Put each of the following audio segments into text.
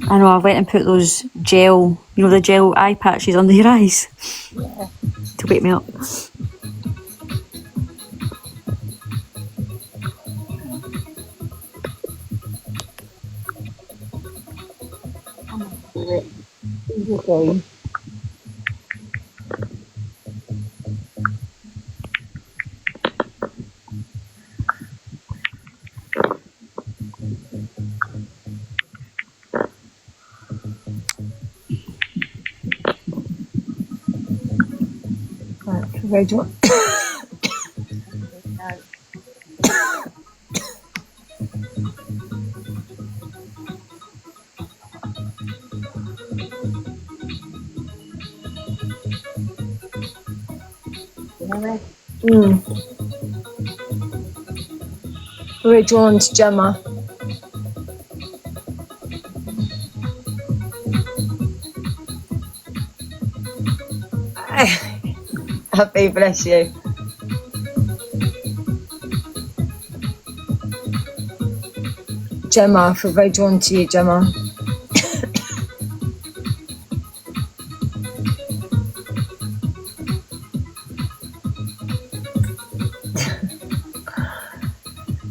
I know, I went and put those gel, the gel eye patches under your eyes to wake me up. Okay. Very good. Very drawn to Gemma. Happy, bless you. Gemma, I feel very drawn to you, Gemma.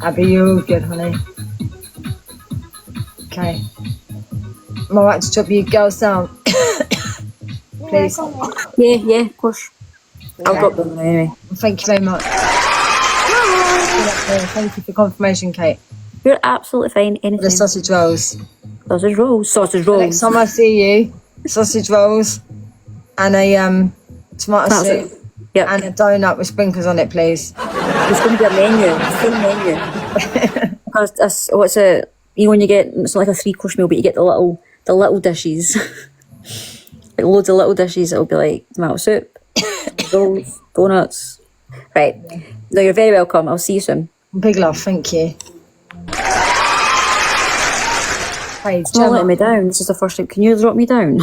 Abby, you're all good, honey. Okay. Am I right to drop you girls down? Please. Yeah, of course. I'll drop them anyway. Thank you very much. Thank you for confirmation, Kate. You're absolutely fine. Anything. The sausage rolls. Sausage rolls. Next time I see you, sausage rolls and a tomato soup. Yep. And a donut with sprinkles on it, please. There's going to be a menu. Full menu. Because what's it? When you get, it's like a 3-course meal, but you get the little dishes. Like loads of little dishes. It'll be like tomato soup, rolls, donuts. Right. No, you're very welcome. I'll see you soon. Big love, thank you. Hey, Not letting me down. This is the first time. Can you drop me down?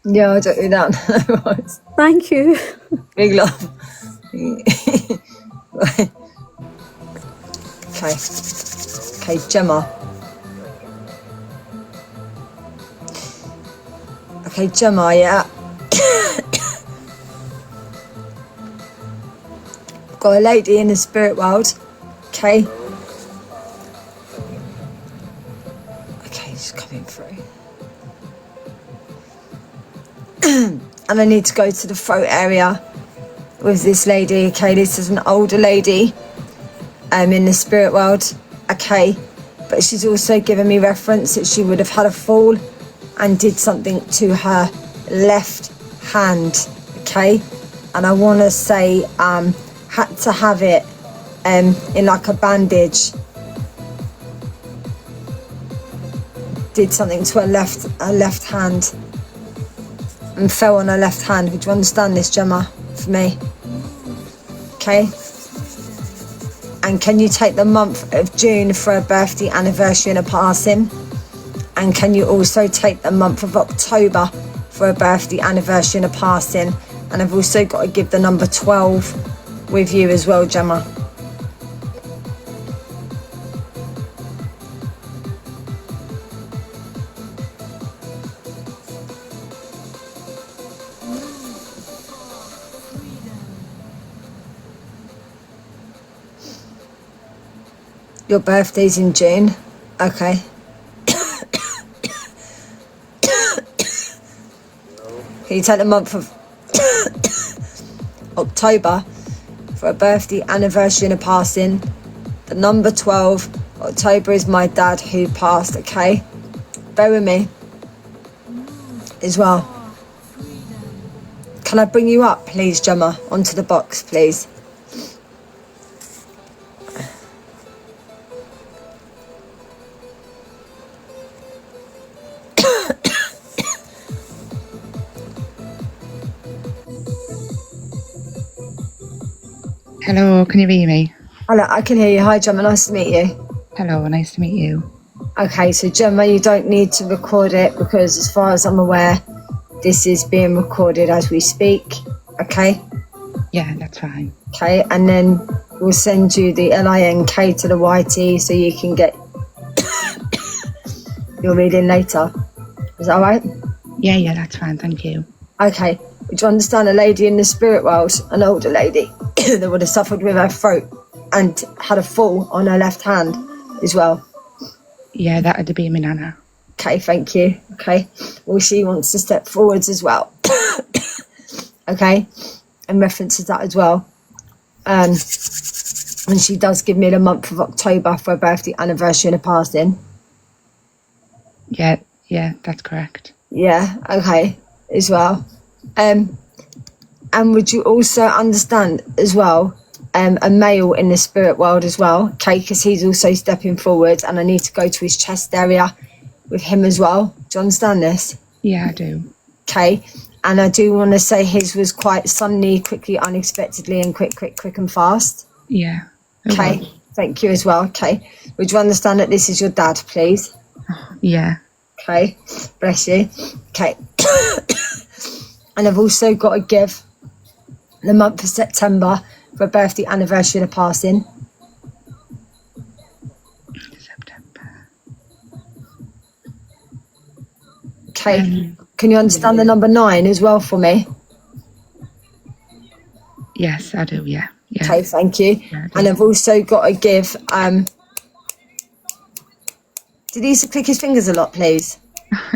Yeah, I don't do that. Thank you. Big love. Okay, Gemma. Okay, Gemma, yeah. Got a lady in the spirit world. Okay. Okay, she's coming through. And I need to go to the throat area with this lady. Okay, this is an older lady in the spirit world. Okay, but she's also given me reference that she would have had a fall and did something to her left hand. Okay, and I want to say had to have it in like a bandage. Did something to her left hand. And fell on her left hand. Would you understand this, Gemma, for me? Okay. And can you take the month of June for a birthday, anniversary and a passing? And can you also take the month of October for a birthday, anniversary and a passing? And I've also got to give the number 12 with you as well, Gemma. Your birthday's in June. Okay. Can you take the month of October for a birthday, anniversary and a passing? The number 12. October is my dad who passed, okay? Bear with me as well. Can I bring you up, please, Gemma, onto the box, please? Hello, can you hear me? Hello, I can hear you. Hi, Gemma. Nice to meet you. Hello, nice to meet you. Okay, so Gemma, you don't need to record it because as far as I'm aware, this is being recorded as we speak. Okay? Yeah, that's fine. Okay, and then we'll send you the LINK to the YT so you can get your reading later. Is that all right? Yeah, that's fine, thank you. Okay. Would you understand a lady in the spirit world, an older lady, that would have suffered with her throat and had a fall on her left hand as well? Yeah, that'd be my nana. Okay, thank you. Okay. Well, she wants to step forwards as well. Okay. And references that as well. And she does give me the month of October for her birthday anniversary and a passing. Yeah, that's correct. Yeah, okay, as well. And would you also understand as well a male in the spirit world as well, okay, because he's also stepping forward and I need to go to his chest area with him as well. Do you understand this? Yeah, I do. Okay, and I do want to say his was quite suddenly, quickly, unexpectedly, and quick and fast. Yeah. Okay, thank you as well. Okay, would you understand that this is your dad, please? Yeah. Okay, bless you. Okay, and I've also got to give the month of September for a birthday anniversary and a passing. September. Okay, can you understand the number 9 as well for me? Yes, I do, yeah. Okay, thank you. Yeah, and I've also got to give did he used to click his fingers a lot, please?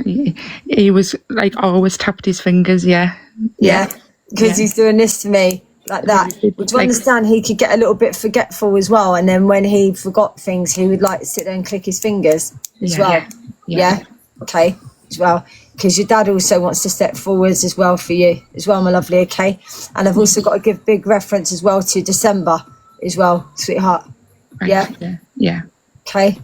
He was like always tapped his fingers, yeah. Yeah, because he's doing this to me like that. Would you understand he could get a little bit forgetful as well, and then when he forgot things he would like sit there and click his fingers as well. Yeah. Okay, as well, because your dad also wants to step forwards as well for you as well, my lovely. Okay, and I've also got to give big reference as well to December as well, sweetheart. Yeah. Okay,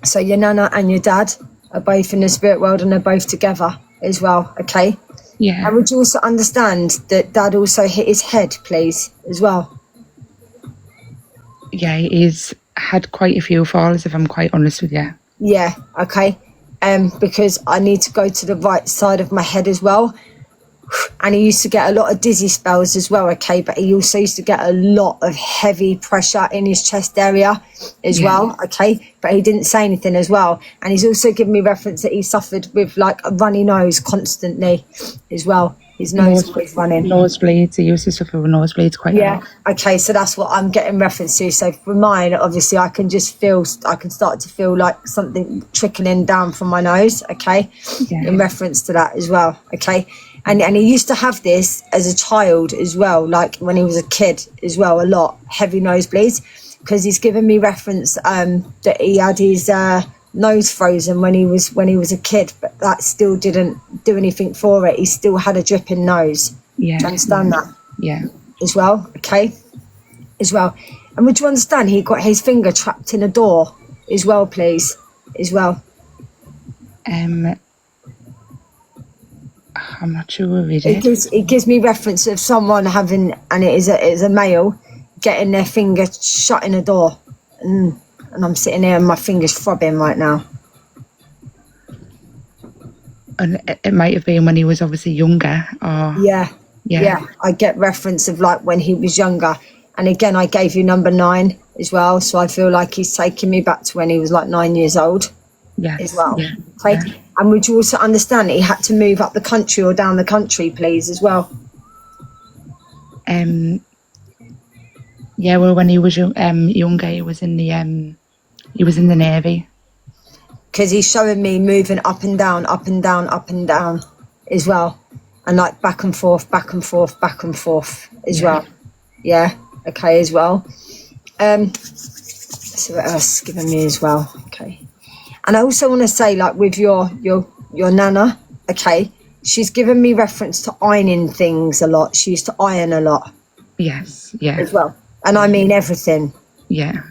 so your nana and your dad are both in the spirit world and they're both together as well. Okay. Yeah. And would you also understand that dad also hit his head, please, as well? Yeah, he's had quite a few falls, if I'm quite honest with you. Yeah, okay. Because I need to go to the right side of my head as well. And he used to get a lot of dizzy spells as well, okay? But he also used to get a lot of heavy pressure in his chest area as well, okay? But he didn't say anything as well. And he's also given me reference that he suffered with like a runny nose constantly as well. His nose was running. Nosebleeds. He used to suffer with nosebleeds quite a lot. Okay, so that's what I'm getting reference to. So for mine, obviously, I can start to feel like something trickling down from my nose, okay? Yeah. In reference to that as well, okay? And he used to have this as a child as well, like when he was a kid as well, a lot, heavy nosebleeds, because he's given me reference that he had his nose frozen when he was a kid, but that still didn't do anything for it. He still had a dripping nose. Yeah. Do you understand that? Yeah. As well, okay? As well. And would you understand he got his finger trapped in a door as well, please? As well. I'm not sure who it is. It gives me reference of someone having, and it is a male, getting their finger shut in a door. And I'm sitting there and my finger's throbbing right now. And it might have been when he was obviously younger. Or Yeah. I get reference of like when he was younger. And again, I gave you number 9 as well. So I feel like he's taking me back to when he was like 9 years old. Yes. As well. Yeah. Okay. Yeah. And would you also understand that he had to move up the country or down the country, please, as well? Yeah, well, when he was younger, he was in the Navy. Because he's showing me moving up and down, up and down, up and down as well. And like back and forth, back and forth, back and forth as well. Yeah, okay, as well. Let's see what else is giving me as well. Okay. And I also want to say, like, with your nana, okay, she's given me reference to ironing things a lot. She used to iron a lot. Yes, yeah. As well. And I mean everything. Yeah.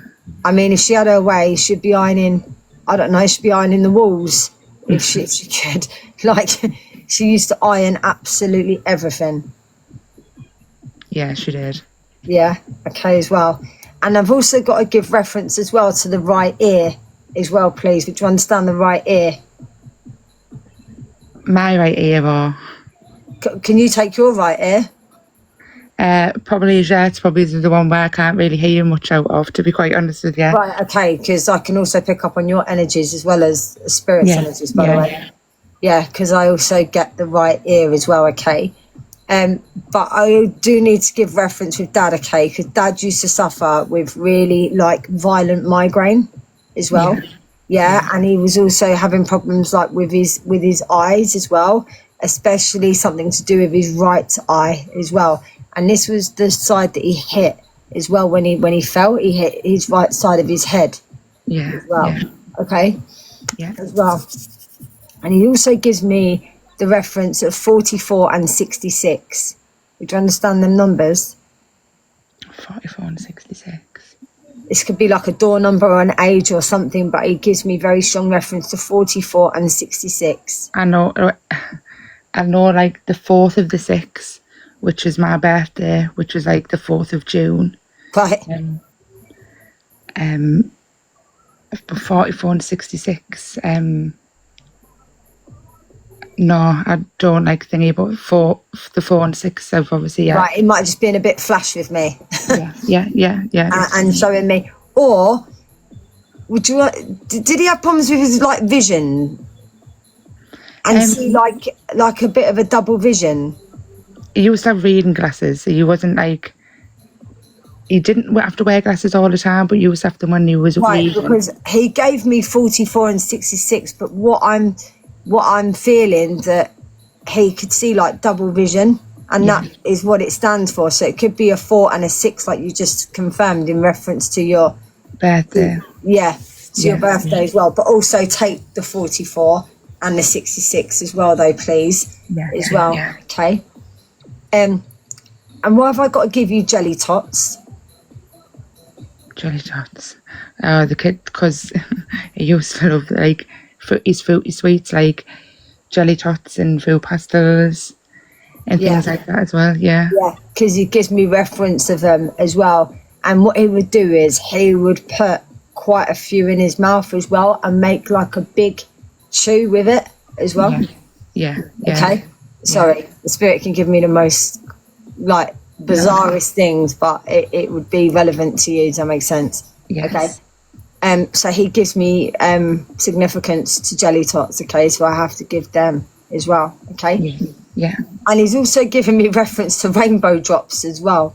I mean, if she had her way, she'd be ironing, I don't know, she'd be ironing the walls if she could. Like, she used to iron absolutely everything. Yeah, she did. Yeah, okay, as well. And I've also got to give reference as well to the right ear as well, please. Would you understand the right ear? My right ear, or... Can you take your right ear? Probably, yeah, it's probably the one where I can't really hear much out of, to be quite honest with you. Right, okay, because I can also pick up on your energies as well as spirit's Yeah, energies, by the yeah. way. Yeah, because I also get the right ear as well, okay? But I do need to give reference with Dad, okay? Because Dad used to suffer with really, like, violent migraine as well. Yeah, and he was also having problems, like, with his eyes as well, especially something to do with his right eye as well. And this was the side that he hit as well when he fell. He hit his right side of his head as well. Okay? Yeah. As well. And he also gives me the reference of 44 and 66. Would you understand them numbers? 44 and 66. This could be like a door number or an age or something, but he gives me very strong reference to 44 and 66. I know, like the 4th of the 6th, which is my birthday, which was like the 4th of June. Right. 44 and 66. No, I don't like thinking about the 4 and 6. So obviously, yeah. Right, it might just been a bit flash with me. Yeah. And showing me. Or, did he have problems with his, like, vision? And see, like a bit of a double vision? He used to have reading glasses. So he wasn't like... He didn't have to wear glasses all the time, but he used to have them when he was reading. Because he gave me 44 and 66, but what I'm feeling that he could see, like, double vision, and that is what it stands for. So it could be a 4 and a 6, like you just confirmed in reference to your birthday. Your birthday as well. But also take the 44 and the 66 as well, though, please. Okay. And why have I got to give you jelly tots? Jelly tots. The kid, because he used to love, like, his fruity sweets, like jelly tots and fruit pastels and things like that as well. Yeah, because he gives me reference of them as well. And what he would do is he would put quite a few in his mouth as well and make like a big chew with it as well. Okay, sorry, the spirit can give me the most, like, bizarrest things, but it would be relevant to you. Does that make sense? Okay. So he gives me significance to jelly tots, okay? So I have to give them as well, okay? Yeah. And he's also given me reference to rainbow drops as well.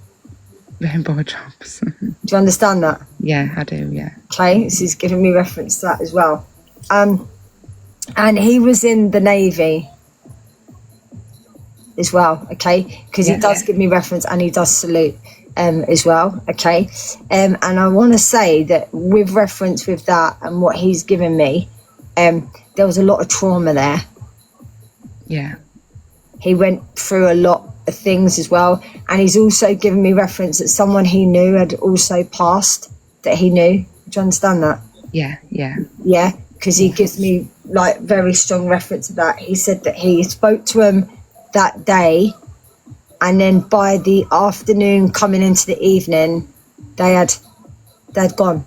Rainbow drops. Do you understand that? Yeah, I do, yeah. Okay, so he's given me reference to that as well. And he was in the Navy as well, okay? Because he does give me reference and he does salute. As well, okay? And I want to say that with reference with that and what he's given me, there was a lot of trauma there. Yeah. He went through a lot of things as well, and he's also given me reference that someone he knew had also passed, that he knew. Do you understand that? Yeah. Yeah, because he gives me, like, very strong reference to that. He said that he spoke to him that day, and then by the afternoon coming into the evening, they'd gone.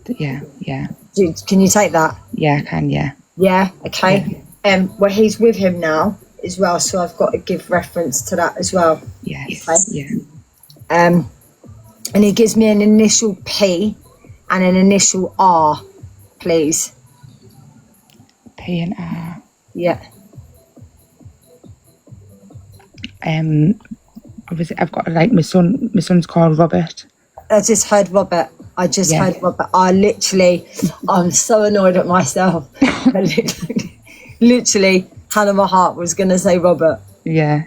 Yeah. Can you take that? Yeah, I can, yeah. Yeah, okay. Well, he's with him now as well, so I've got to give reference to that as well. Yes, okay? yeah. And he gives me an initial P and an initial R, please. P and R. Yeah. Obviously, I've got, like, my son's called Robert. I just heard Robert. Heard Robert. I'm so annoyed at myself. literally, hand on my heart was going to say Robert. Yeah.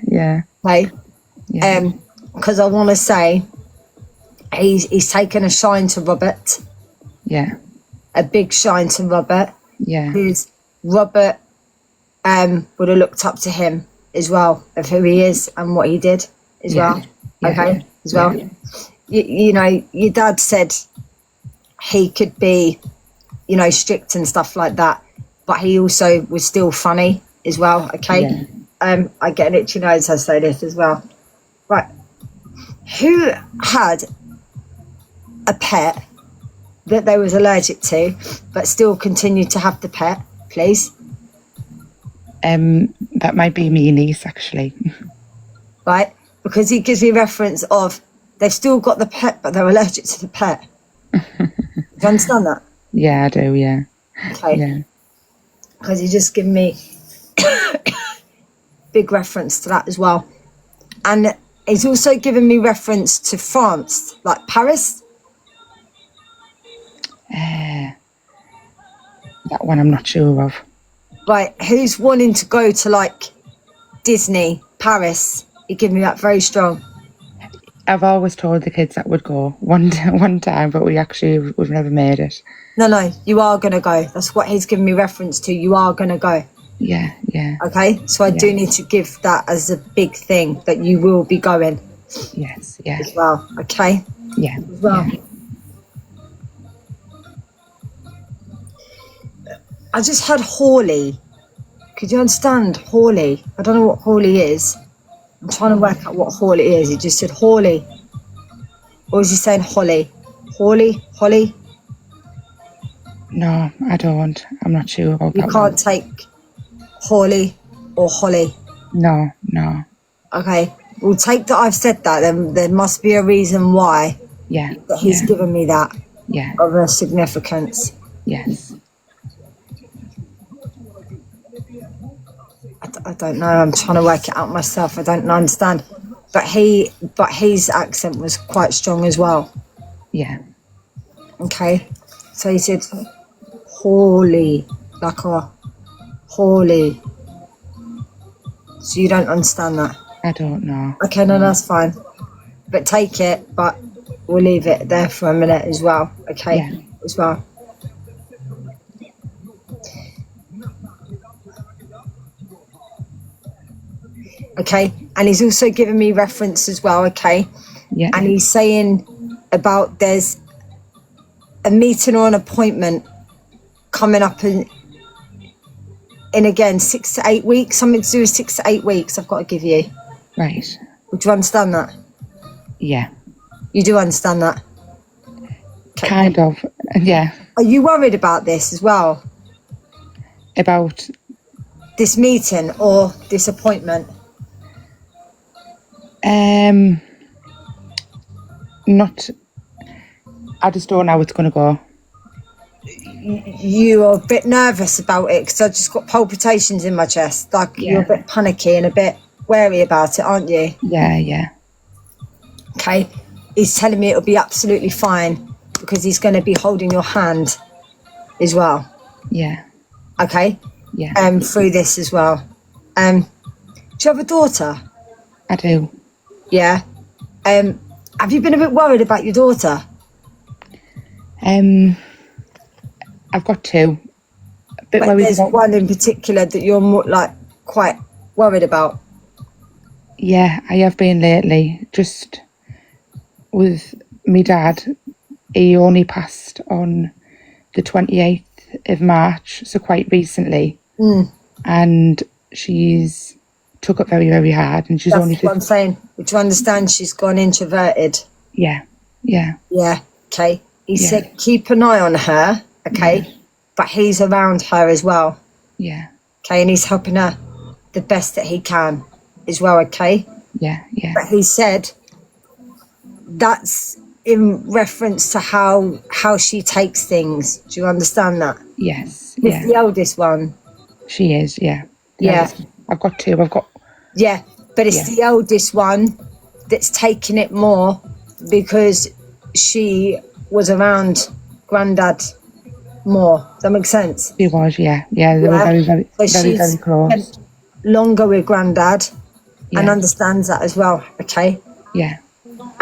Okay. Yeah. Because I want to say he's taken a shine to Robert. Yeah. A big shine to Robert. Yeah. Who's Robert would have looked up to him as well, of who he is and what he did as well. Okay, as well. You know, your dad said he could be, you know, strict and stuff like that, but he also was still funny as well. Okay. I get an itchy nose as I say this as well. Right. Who had a pet that they was allergic to but still continued to have the pet, please? That might be me niece, actually. Right. because he gives me reference of they've still got the pet, but they're allergic to the pet. Do you understand that? Yeah, I do, yeah. Okay. Yeah. Because he just given me big reference to that as well. And he's also given me reference to France, like Paris. That one I'm not sure of. Right, who's wanting to go to like Disney, Paris? He gave me that very strong. I've always told the kids that would go one time, but we've never made it. No, you are going to go. That's what he's given me reference to. You are going to go. Yeah, yeah. Okay, so I do need to give that as a big thing, that you will be going. Yes, yeah. As well, okay? Yeah. As well. Yeah. I just had Hawley. Could you understand Hawley? I don't know what Hawley is. I'm trying to work out what Hawley is. He just said Hawley. Or is he saying Holly? Holly? No, I don't. I'm not sure about You that can't one. take Hawley or Holly. No. Okay. We'll take that I've said that. Then there must be a reason why Yeah. that he's given me that Yeah. of a significance. Yes. I don't know. I'm trying to work it out myself. I don't understand. But his accent was quite strong as well. Yeah. Okay. So he said Hawley, like a Hawley. So you don't understand that? I don't know. Okay, no, that's fine. But take it, but we'll leave it there for a minute as well. Okay, Yeah. as well. Okay, and he's also given me reference as well, okay? Yeah. And he's saying about there's a meeting or an appointment coming up in again 6 to 8 weeks, something to do with 6 to 8 weeks I've got to give you. Right. Would you understand that? Yeah. You do understand that? Okay. Kind of. Yeah. Are you worried about this as well? About This meeting or this appointment? not. I just don't know how it's going to go. You are a bit nervous about it because I just got palpitations in my chest. Like you're a bit panicky and a bit wary about it, aren't you? Yeah. Okay. He's telling me it'll be absolutely fine because he's going to be holding your hand as well. Yeah. Okay. Yeah. Through this as well. Do you have a daughter? I do. Yeah. Have you been a bit worried about your daughter? I've got two. A bit But worried there's about. one in particular that you're more like quite worried about. Yeah, I have been lately. Just with me dad, he only passed on the 28th of March, so quite recently. And she's took it very, very hard, and she's That's only. what I'm saying. Would you understand she's gone introverted? Yeah. Yeah. Okay. He Yeah. said keep an eye on her. Okay. But he's around her as well. Yeah. Okay. And he's helping her the best that he can as well. Okay. Yeah. But he said that's in reference to how she takes things. Do you understand that? Yes. It's Yeah. the eldest one. She is. Yeah. Yeah. I've got two. I've got. Yeah, but it's the eldest one that's taking it more because she was around Grandad more. Does that make sense? She was. Yeah. Yeah. They were very, very, So very, very close. spent longer with Grandad and Yeah. understands that as well. Okay. Yeah.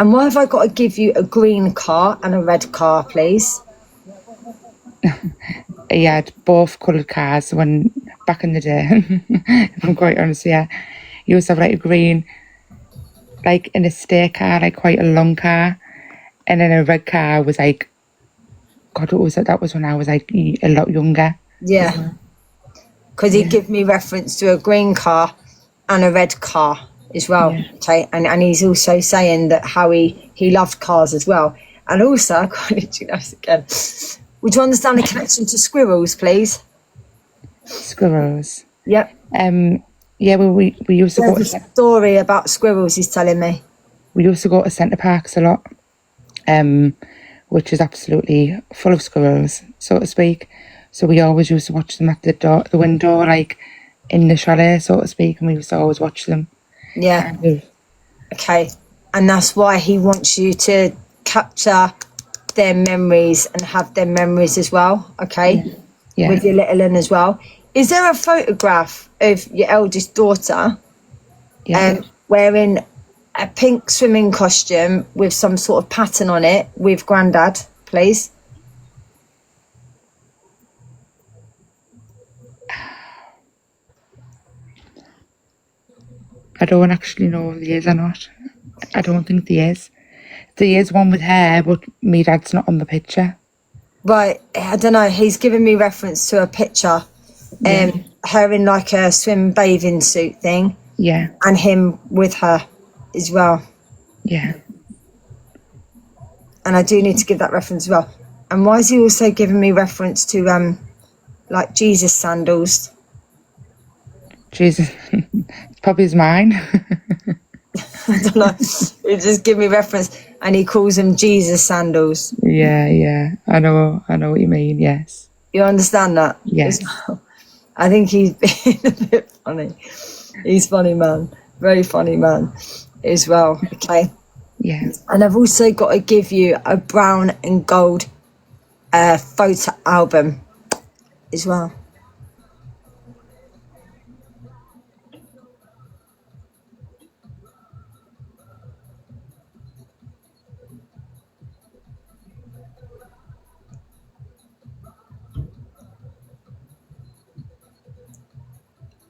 And why have I got to give you a green car and a red car, please? He had both coloured cars when back in the day. If I'm quite honest, yeah. He used to have like a green, like an estate car, like quite a long car, and then a red car was like, God, what was it? That was when I was like a lot younger. Yeah. Because he gave me reference to a green car and a red car as well. Yeah. Okay. And he's also saying that how he loved cars as well. And also, I can't let you know this again. Would you understand the connection to squirrels, please? Squirrels. Yep. Yeah, well, we used to go There's a story about squirrels he's telling me. we used to go to Centre Parks a lot, which is absolutely full of squirrels, so to speak. So we always used to watch them at the window, like in the chalet, so to speak, and we used to always watch them. Yeah. Okay. And that's why he wants you to capture their memories and have their memories as well, okay? Yeah. With your little one as well. Is there a photograph of your eldest daughter wearing a pink swimming costume with some sort of pattern on it with Grandad, please? I don't actually know if there is or not. I don't think there is. There is one with hair, but me dad's not on the picture. Right, I don't know. He's given me reference to a picture, her in like a swim bathing suit thing. Yeah. And him with her as well. Yeah. And I do need to give that reference as well. And why is he also giving me reference to like Jesus sandals? Jesus, it's probably mine. I don't know. He just give me reference, and he calls them Jesus sandals. Yeah. I know what you mean. Yes. You understand that? Yes. I think he's being a bit funny. He's funny, man. Very funny, man, as well. Okay. Yeah. And I've also got to give you a brown and gold photo album as well.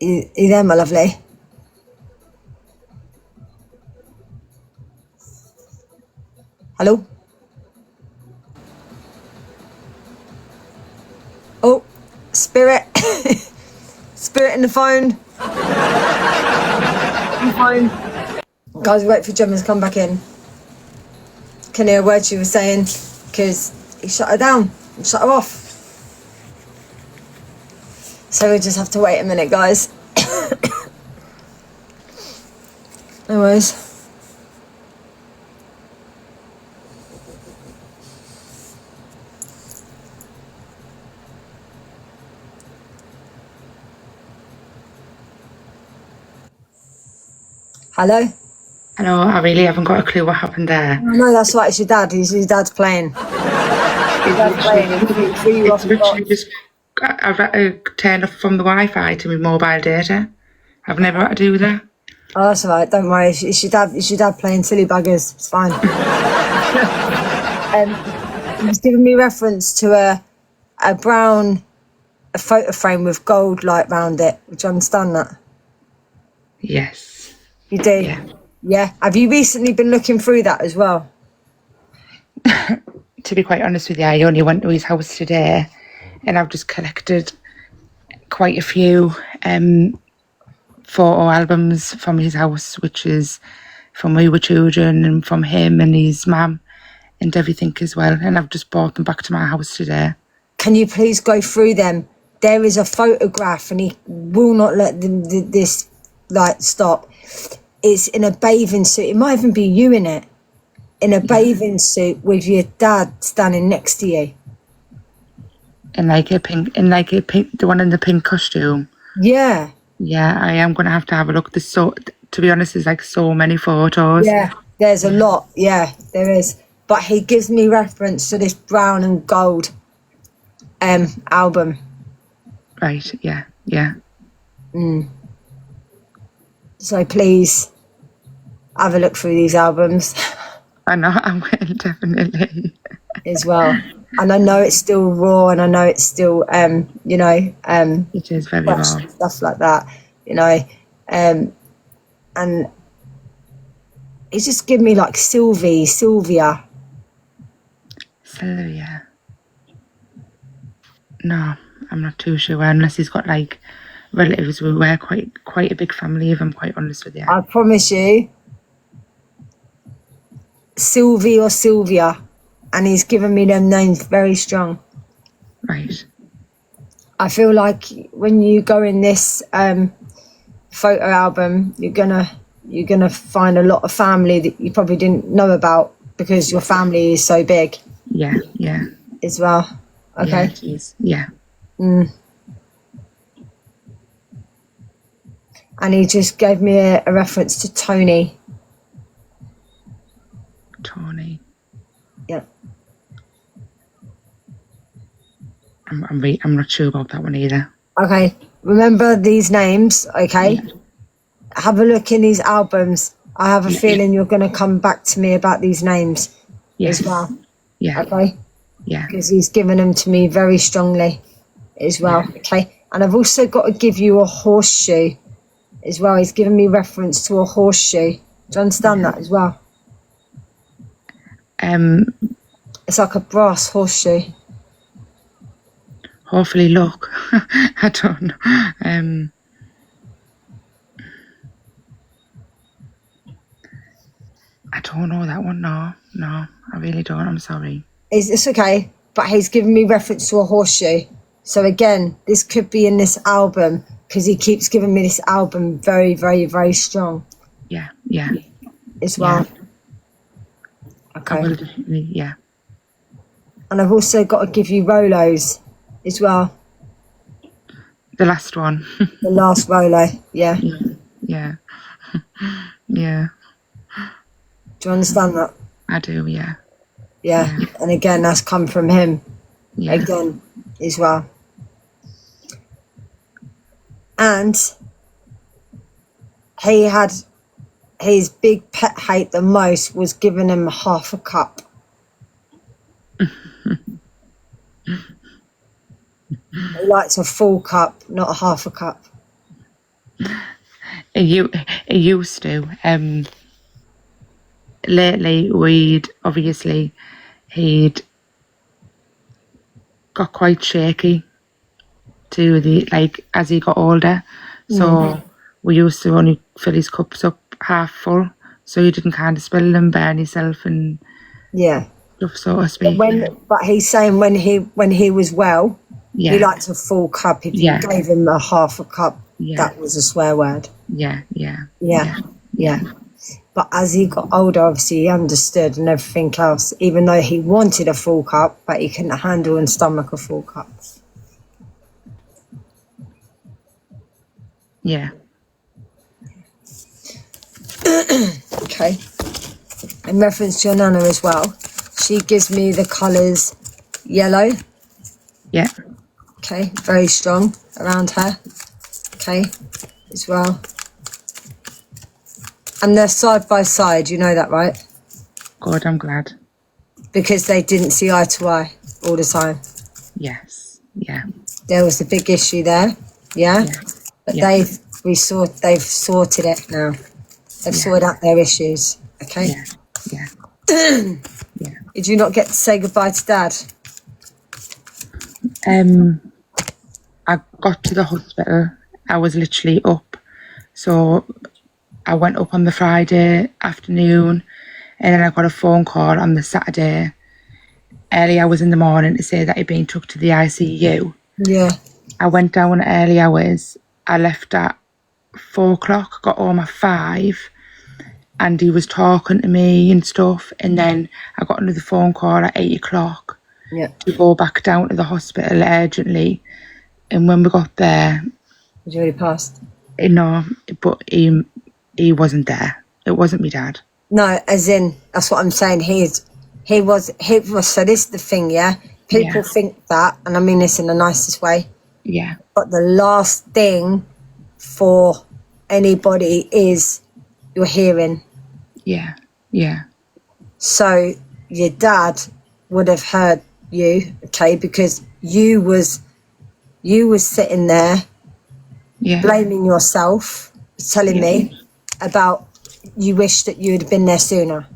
You there, my lovely? Hello? Oh, Spirit. Spirit in the phone. Guys, wait for Gemma to come back in. Can hear a word she was saying, because he shut her down. He shut her off. So we just have to wait a minute, guys. Anyways. Hello? I know, I really haven't got a clue what happened there. No, that's right, it's your dad. His dad's playing. His dad's playing. It's literally just, I've had to turn off from the Wi-Fi to my mobile data. I've never had to do that. Oh, that's all right. Don't worry. It's your dad playing silly buggers. It's fine. He's giving me reference to a brown photo frame with gold light round it. Do you understand that? Yes. You do? Yeah. Yeah. Have you recently been looking through that as well? To be quite honest with you, I only went to his house today and I've just collected quite a few photo albums from his house, which is from when we were children and from him and his mum and everything as well. And I've just brought them back to my house today. Can you please go through them? There is a photograph and he will not let this light stop. It's in a bathing suit. It might even be you in it. In a bathing suit with your dad standing next to you. In like a pink, the one in the pink costume. Yeah. Yeah, I am going to have a look. There's to be honest, there's like so many photos. Yeah, there's a lot. Yeah, there is. But he gives me reference to this brown and gold album. Right, yeah. So please have a look through these albums. I know, I will, definitely. As well. And I know it's still raw and I know it's still, it is very raw. Stuff like that, and it's just give me like Sylvia. No, I'm not too sure, unless he's got like relatives. We were quite a big family, if I'm quite honest with you. I promise you, Sylvie or Sylvia, and he's given me them names very strong. Right. I feel like when you go in this photo album, you're gonna find a lot of family that you probably didn't know about because your family is so big. Yeah, yeah. As well. Okay. Yeah, it is. Yeah. And he just gave me a reference to Tony. Tony. Yeah. I'm not sure about that one either. Okay. Remember these names, okay? Yeah. Have a look in these albums. I have a feeling you're going to come back to me about these names Yes. as well. Yeah. Okay? Yeah. Because he's given them to me very strongly as well. Yeah. Okay? And I've also got to give you a horseshoe as well. He's given me reference to a horseshoe. Do you understand that as well? It's like a brass horseshoe. Hopefully luck. I don't know. I don't know that one. No, I really don't. I'm sorry. It's okay, but he's given me reference to a horseshoe. So again, this could be in this album because he keeps giving me this album very, very, very strong. Yeah. As well. I Okay. will definitely, yeah. And I've also got to give you Rolos as well. The last one. The last Rolo, yeah. Yeah. Yeah. Do you understand that? I do, yeah. Yeah. And again, that's come from him. Yeah. Again, as well. And he had his big pet hate the most was giving him half a cup. He likes a full cup, not a half a cup. He used to. Lately, he'd got quite shaky as he got older. So we used to only fill his cups up half full, so he didn't kind of spill them, burn himself and stuff, so to speak. But he's saying when he was well, he liked a full cup. If you gave him a half a cup, that was a swear word. Yeah. But as he got older, obviously he understood and everything else, even though he wanted a full cup, but he couldn't handle and stomach a full cup. Yeah. Okay. In reference to your nana as well, she gives me the colours yellow. Yeah. Okay, very strong around her. Okay, as well. And they're side by side, you know that, right? Good, I'm glad. Because they didn't see eye to eye all the time. Yes. Yeah. There was a big issue there, yeah? But they've sorted it now. They've sorted out their issues, okay? Yeah. Did you not get to say goodbye to Dad? I got to the hospital. I was literally up. So I went up on the Friday afternoon and then I got a phone call on the Saturday, early hours in the morning, to say that he'd been took to the ICU. Yeah. I went down at early hours. I left at 4 o'clock, got home at 5, and he was talking to me and stuff. And then I got another phone call at 8 o'clock to go back down to the hospital urgently. And when we got there, He's already passed. No, but he wasn't there. It wasn't me dad. No, as in, that's what I'm saying. He was. So this is the thing, yeah. People think that, and I mean this in the nicest way. Yeah. But the last thing for anybody is your hearing. Yeah. So your dad would have heard you, okay, because you was sitting there blaming yourself, telling me about you wish that you had been there sooner.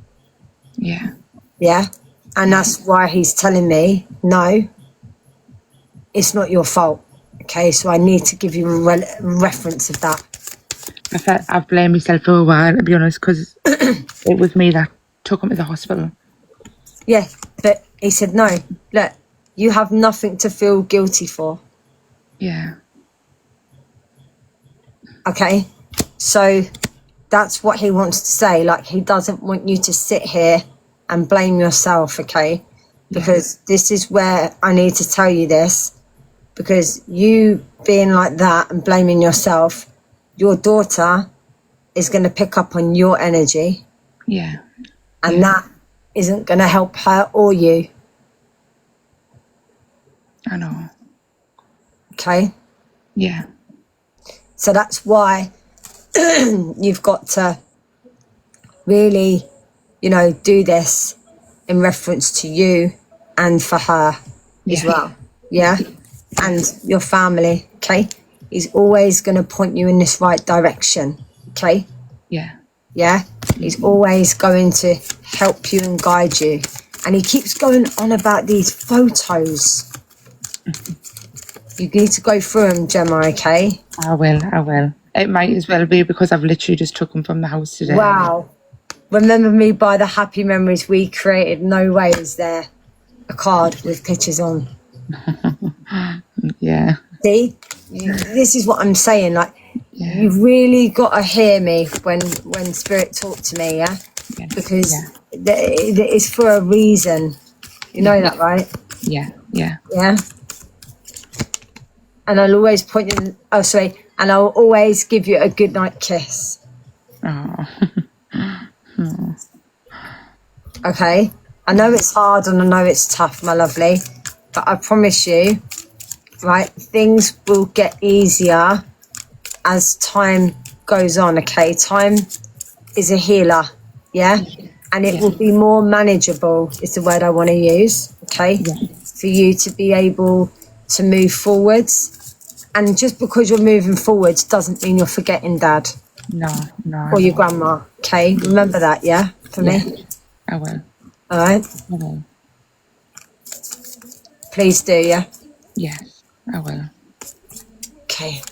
Yeah. And that's why he's telling me, no, it's not your fault. Okay, so I need to give you a reference of that. I've blamed myself for a while, to be honest, because it was me that took him to the hospital. Yeah, but he said, no, look, you have nothing to feel guilty for. Yeah. Okay, So that's what he wants to say. Like, he doesn't want you to sit here and blame yourself, okay? Because this is where I need to tell you this, because you being like that and blaming yourself, your daughter is going to pick up on your energy. Yeah. And that isn't going to help her or you. I know. Okay? Yeah. So that's why you've got to really, you know, do this in reference to you and for her as well. Yeah? And your family, okay? He's always going to point you in this right direction, okay? Yeah. Yeah? He's always going to help you and guide you. And he keeps going on about these photos. You need to go through them, Gemma, okay? I will. It might as well be because I've literally just took them from the house today. Wow. Remember me by the happy memories we created. No way is there a card with pictures on. Yeah. See? This is what I'm saying. Like, you've really got to hear me when Spirit talk to me, yeah? Because it is for a reason. You know that, right? Yeah. Yeah? And I'll always point you... Oh, sorry. And I'll always give you a good night kiss. Oh. Okay? I know it's hard and I know it's tough, my lovely. But I promise you, right, things will get easier as time goes on, okay? Time is a healer, yeah? And it will be more manageable, is the word I want to use, okay? For you to be able to move forwards. And just because you're moving forwards doesn't mean you're forgetting Dad. No. Or your grandma, okay? Remember that, yeah? For me? I will. All right? I will. Please do, yeah? Yes, I will. Okay.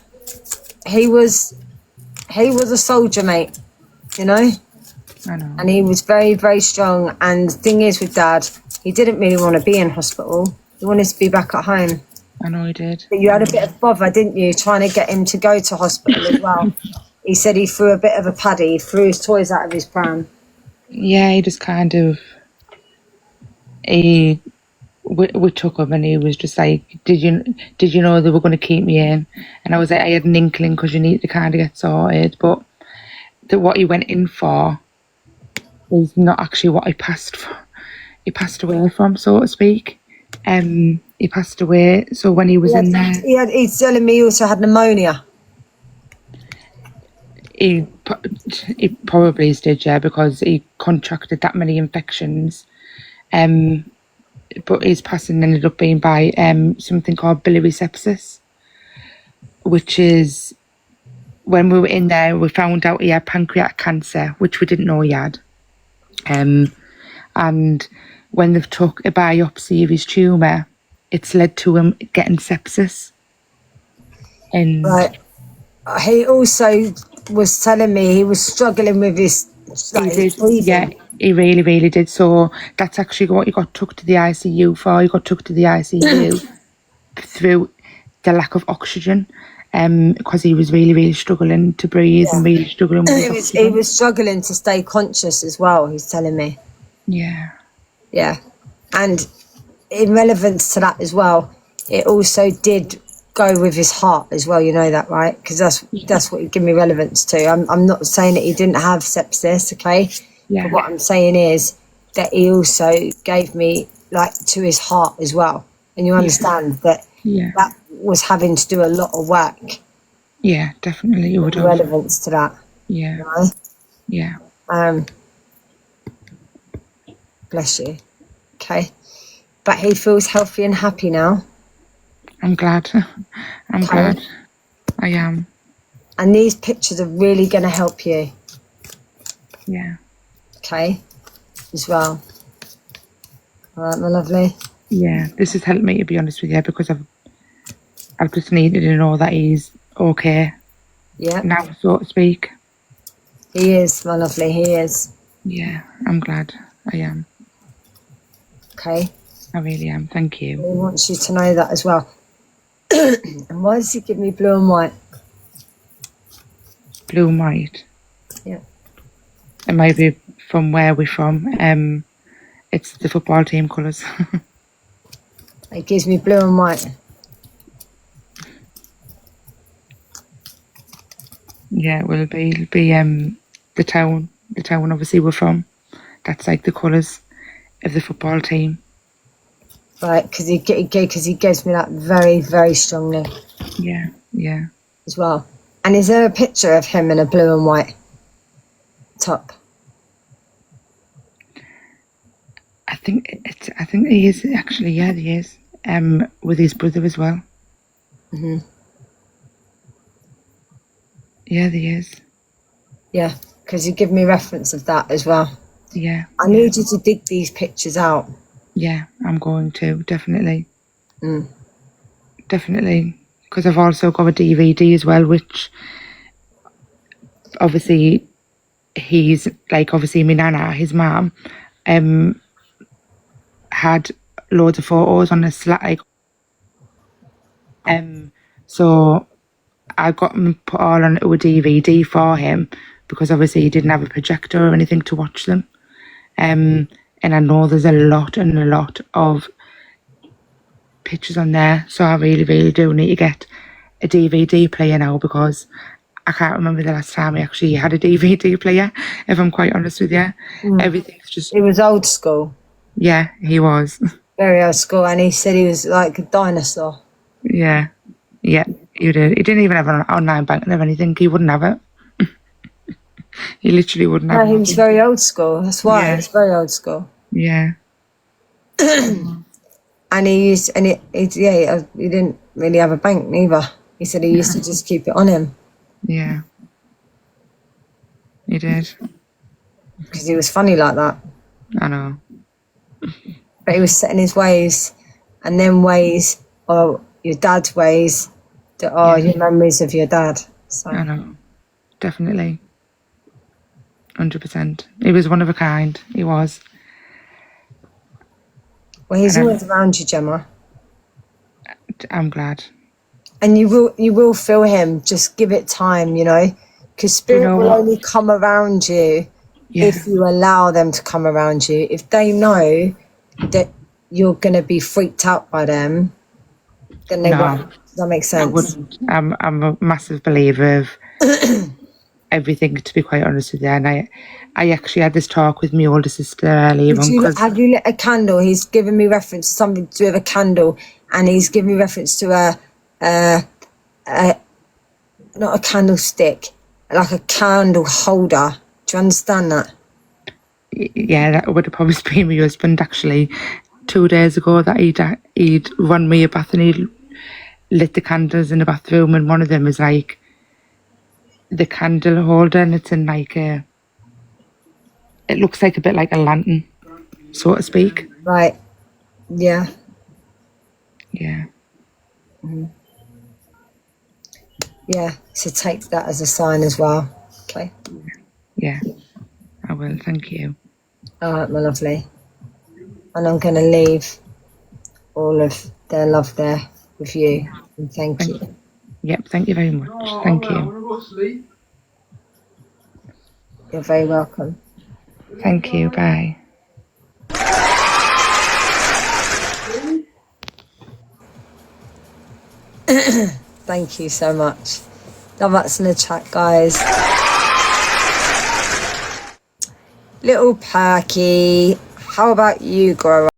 He was a soldier, mate, you know? I know. And he was very, very strong. And the thing is with Dad, he didn't really want to be in hospital. He wanted to be back at home. I know he did. But you had a bit of bother, didn't you, trying to get him to go to hospital as well. He said he threw a bit of a paddy, threw his toys out of his pram. Yeah, he just kind of... We took him and he was just like, did you know they were going to keep me in? And I was like, I had an inkling because you need to kind of get sorted. But what he went in for is not actually what he passed for. He passed away from, so to speak. He passed away. So when he was in there... He's telling me he also had pneumonia. He probably did, yeah, because he contracted that many infections. But his passing ended up being by something called biliary sepsis, which is when we were in there, we found out he had pancreatic cancer, which we didn't know he had. And when they've took a biopsy of his tumour, it's led to him getting sepsis. And right. He also was telling me he was struggling with his breathing. Yeah, he really, really did. So that's actually what he got took to the ICU for. He got took to the ICU through the lack of oxygen, because he was really, really struggling to breathe and really struggling with his he was struggling to stay conscious as well, he's telling me. Yeah. Yeah. And in relevance to that as well, it also did go with his heart as well, you know that, right? Because that's what you give me relevance to. I'm not saying that he didn't have sepsis, okay? Yeah. But what I'm saying is that he also gave me, like, to his heart as well. And you understand that that was having to do a lot of work. Yeah, definitely. It would have relevance to that. Yeah. You know? Yeah. Bless you. Okay. But he feels healthy and happy now. I'm glad. I'm glad. I am. And these pictures are really going to help you. Yeah. Okay. As well. All right, my lovely. Yeah, this has helped me, to be honest with you, because I've just needed to know that he's okay. Yeah. Now, so to speak. He is, my lovely. He is. Yeah, I'm glad. I am. Okay. I really am. Thank you. He wants you to know that as well. And why does he give me blue and white? blue and white. Yeah. It might be from where we're from. It's the football team colours. It gives me blue and white. Yeah, well, it'll be the town obviously we're from. That's like the colours of the football team. Right, because he gives me that very, very strongly. Yeah, yeah. As well. And is there a picture of him in a blue and white top? I think he is actually. Yeah, he is. With his brother as well. Mm-hmm. Yeah, he is. Yeah, because you give me reference of that as well. Yeah. I need you to dig these pictures out. Yeah, I'm going to, definitely. Mm. Definitely. Because I've also got a DVD as well, which obviously he's like, obviously my nana, his mum, had loads of photos on a like, so I got them put all onto a DVD for him because obviously he didn't have a projector or anything to watch them. And I know there's a lot of pictures on there, so I really, really do need to get a DVD player now because I can't remember the last time I actually had a DVD player, if I'm quite honest with you. Everything's just... It was old school. Yeah, he was. Very old school, and he said he was like a dinosaur. Yeah, he did. He didn't even have an online banking or anything. He wouldn't have it. He literally wouldn't have it. No, he was very old school. That's why Yeah. it's very old school. Yeah. And he didn't really have a bank neither. He said he used to just keep it on him. Yeah. He did. Because he was funny like that. I know. But he was set in his ways, and them ways are your dad's ways that are your memories of your dad. So. I know. Definitely. 100%. He was one of a kind. He was. Well, he's always around you, Gemma. I'm glad. And you will feel him. Just give it time, you know, because spirit will only come around you if you allow them to come around you. If they know that you're going to be freaked out by them, then they won't. Does that make sense? I'm a massive believer of everything, to be quite honest with you. And I actually had this talk with my older sister earlier on. Have you lit a candle? He's given me reference to something to do with a candle, and he's given me reference to not a candlestick, like a candle holder. Do you understand that? Yeah, that would have probably been my husband actually 2 days ago that he'd run me a bath and he'd lit the candles in the bathroom, and one of them is like the candle holder, and it's in like it looks like a bit like a lantern, so to speak. Right. Yeah. Yeah. Mm-hmm. Yeah, so take that as a sign as well. Okay. Yeah, I will. Thank you. All right, my lovely. And I'm going to leave all of their love there with you. And thank you. Yep, thank you very much. Thank you. You're very welcome. Thank you. Bye. Thank you so much. Love that's in the chat, guys. Little Perky, how about you grow up?